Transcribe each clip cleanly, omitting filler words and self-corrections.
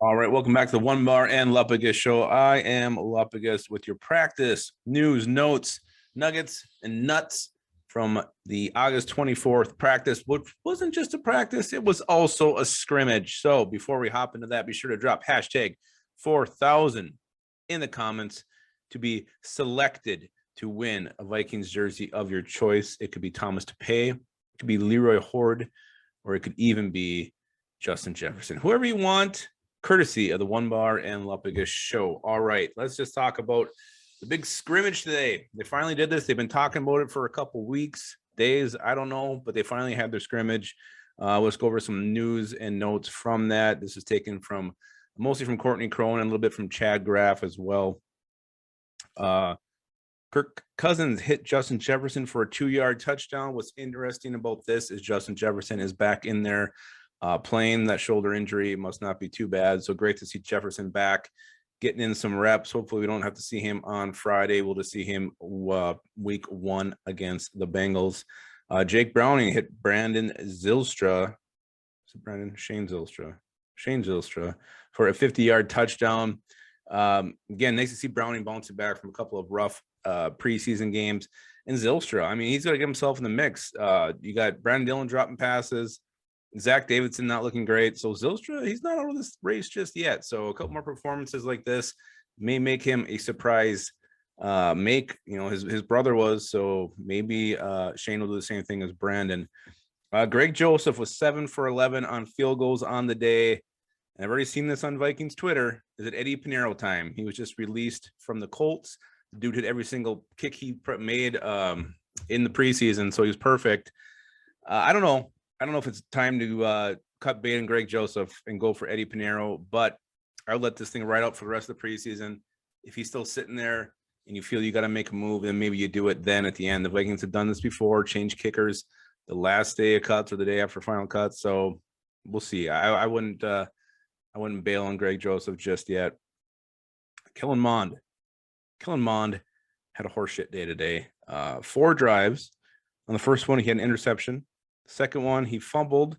All right, welcome back to the One Bar and Lupagus show. I am Lupagus with your practice news, notes, nuggets, and nuts from the August 24th practice, which wasn't just a practice, it was also a scrimmage. So before we hop into that, be sure to drop hashtag 4000 in the comments to be selected to win a Vikings jersey of your choice. It could be Thomas Tapay, it could be Leroy Horde, or it could even be Justin Jefferson. Whoever you want, courtesy of the One Bar and Lupagus show. All right, let's just talk about the big scrimmage today. They finally did this. They've been talking about it for a couple weeks, days, I don't know, but they finally had their scrimmage. Let's go over some news and notes from that. This is taken from mostly from Courtney Crone and a little bit from Chad Graff as well. Kirk Cousins hit Justin Jefferson for a 2-yard touchdown. What's interesting about this is Justin Jefferson is back in there playing. That shoulder injury must not be too bad. So great to see Jefferson back, getting in some reps. Hopefully we don't have to see him on Friday. We'll just see him week 1 against the Bengals. Jake Browning hit Brandon Zylstra. Shane Zylstra for a 50-yard touchdown. Again, nice to see Browning bouncing back from a couple of rough preseason games. And Zylstra, I mean, he's got to get himself in the mix. You got Brandon Dillon dropping passes, Zach Davidson not looking great. So Zylstra, he's not out of this race just yet. So a couple more performances like this may make him a surprise his brother was. So maybe Shane will do the same thing as Brandon. Greg Joseph was 7 for 11 on field goals on the day. And I've already seen this on Vikings Twitter. Is it Eddie Pinheiro time? He was just released from the Colts. The dude hit every single kick he made in the preseason, so he was perfect. I don't know if it's time to cut bait on Greg Joseph and go for Eddie Pinheiro, but I'll let this thing ride out for the rest of the preseason. If he's still sitting there and you feel you got to make a move, then maybe you do it then at the end. The Vikings have done this before, change kickers the last day of cuts or the day after final cuts. So we'll see. I wouldn't bail on Greg Joseph just yet. Kellen Mond had a horseshit day today. 4 drives. On the first one, he had an interception. The second one, he fumbled,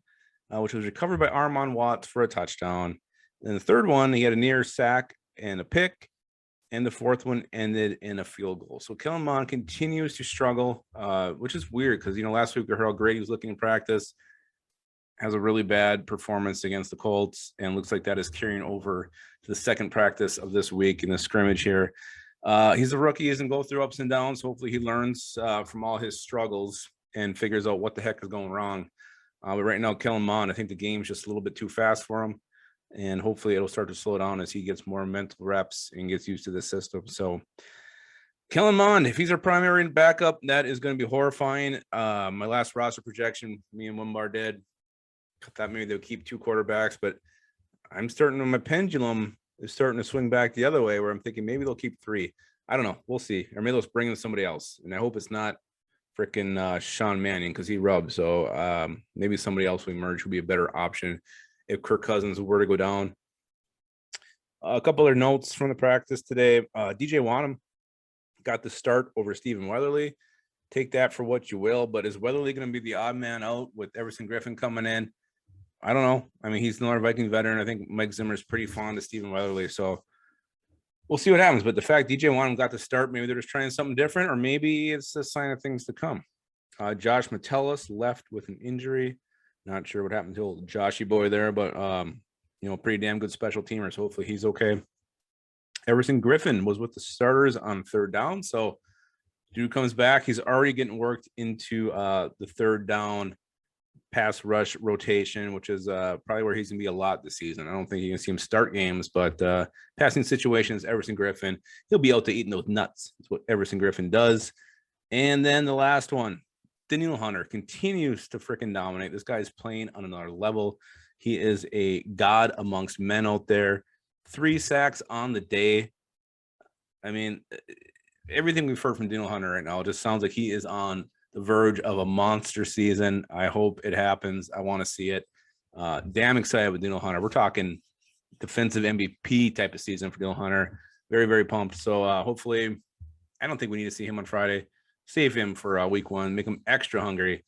which was recovered by Armon Watts for a touchdown. Then the third one, he had a near sack and a pick. And the fourth one ended in a field goal. So Kellen Mond continues to struggle, which is weird because, last week we heard how great he was looking in practice. Has a really bad performance against the Colts, and looks like that is carrying over to the second practice of this week in the scrimmage here. He's a rookie. He doesn't go through ups and downs. Hopefully he learns from all his struggles and figures out what the heck is going wrong. But right now, Kellen Mond, I think the game's just a little bit too fast for him, and hopefully it'll start to slow down as he gets more mental reps and gets used to the system. So Kellen Mond, if he's our primary backup, that is going to be horrifying. My last roster projection, me and Wimbar did. I thought maybe they'll keep 2 quarterbacks, but my pendulum is starting to swing back the other way where I'm thinking maybe they'll keep 3. I don't know. We'll see. Or maybe they'll bring in somebody else. And I hope it's not freaking Sean Mannion because he rubbed. So maybe somebody else will emerge who will be a better option if Kirk Cousins were to go down. A couple other notes from the practice today. DJ Wanham got the start over Stephen Weatherly. Take that for what you will. But is Weatherly going to be the odd man out with Everson Griffin coming in? I don't know. I mean, he's another Viking veteran. I think Mike Zimmer is pretty fond of Stephen Weatherly. So we'll see what happens. But the fact DJ Wanham got the start, maybe they're just trying something different, or maybe it's a sign of things to come. Josh Metellus left with an injury. Not sure what happened to old Joshy boy there, but, pretty damn good special teamer. So hopefully he's okay. Everson Griffin was with the starters on 3rd down. So dude comes back. He's already getting worked into the 3rd down pass rush rotation, which is probably where he's going to be a lot this season. I don't think you can see him start games, but passing situations, Everson Griffin, he'll be out to eating those nuts. That's what Everson Griffin does. And then the last one, Daniel Hunter continues to freaking dominate. This guy's playing on another level. He is a god amongst men out there. 3 sacks on the day. I mean, everything we've heard from Daniel Hunter right now just sounds like he is on the verge of a monster season. I hope it happens. I want to see it. Damn excited with Daniel Hunter. We're talking defensive MVP type of season for Daniel Hunter. Very, very pumped. So hopefully, I don't think we need to see him on Friday. Save him for week 1. Make him extra hungry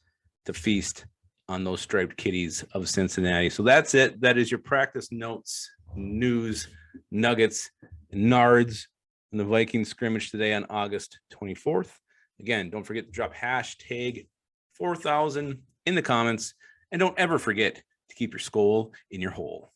to feast on those striped kitties of Cincinnati. So that's it. That is your practice notes news, nuggets, and nards in the Vikings scrimmage today on August 24th. Again, don't forget to drop hashtag 4000 in the comments, and don't ever forget to keep your skull in your hole.